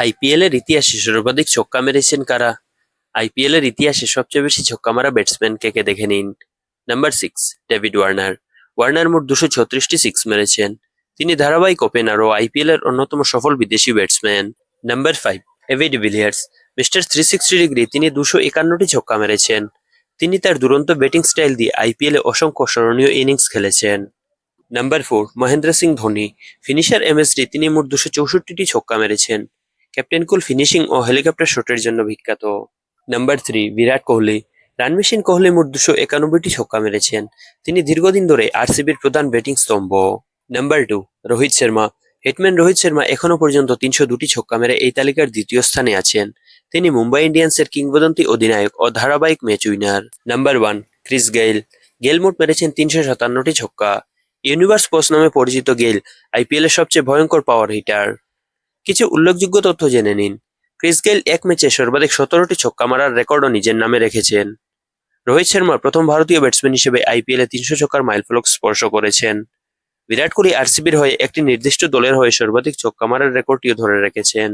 IPL এর ইতিহাসে সর্বাধিক ছক্কা মেরেছেন কারা? আইপিএল এর ইতিহাসে সবচেয়ে বেশি ছক্কা মারা ব্যাটসম্যান কে কে দেখে নিন। Number 6, David Warner. ওয়ার্নার মোট 236টি সিক্স মেরেছেন। তিনি ধারাবাহিক ওপেনার ও আইপিএল এর অন্যতম সফল বিদেশি batsman. Number 5, AB de Villiers. Mister 360 degree তিনি 251টি ছক্কা মেরেছেন। তিনি তার দুরন্ত ব্যাটিং স্টাইল দিয়ে আইপিএল এ অসংখ্য স্মরণীয় ইনিংস খেলেছেন। Number 4, Mahendra Singh Dhoni. Finisher MSD তিনি মোট 264টি ছক্কা মেরেছেন। ক্যাপ্টেন কুল ফিনিশিং ও হেলিকপ্টার শটের জন্য বিখ্যাত। নাম্বার 3, বিরাট কোহলি। রান মেশিন কোহলি মোট 291টি ছক্কা মেরেছেন। তিনি দীর্ঘদিন ধরে আরসিবির প্রধান ব্যাটিং স্তম্ভ। নাম্বার 2, রোহিত শর্মা। হিটম্যান রোহিত শর্মা এখনো পর্যন্ত 302টি ছক্কা মেরে এই তালিকার দ্বিতীয় স্থানে আছেন। তিনি মুম্বাই ইন্ডিয়ান্সের কিংবদন্তি অধিনায়ক ও ধারাবাহিক match winner. Number 1, Chris Gayle. Gayle মোট মেরেছেন 357টি ছক্কা। ইউনিভার্স পোস্ট নামে পরিচিত গেইল আইপিএল এর সবচেয়ে ভয়ঙ্কর পাওয়ার হিটার। কিছু উল্লেখযোগ্য তথ্য জেনে নিন। ক্রিস গেইল এক ম্যাচে সর্বাধিক 17টি ছক্কা মারার রেকর্ডও নিজের নামে রেখেছেন। রোহিত শর্মা প্রথম ভারতীয় ব্যাটসম্যান হিসেবে আইপিএল এ 300 ছক্কার মাইলফলক স্পর্শ করেছেন। বিরাট কোহলি আরসিবির হয়ে একটি নির্দিষ্ট দলের হয়ে সর্বাধিক ছক্কা মারার রেকর্ডটিও ধরে রেখেছেন।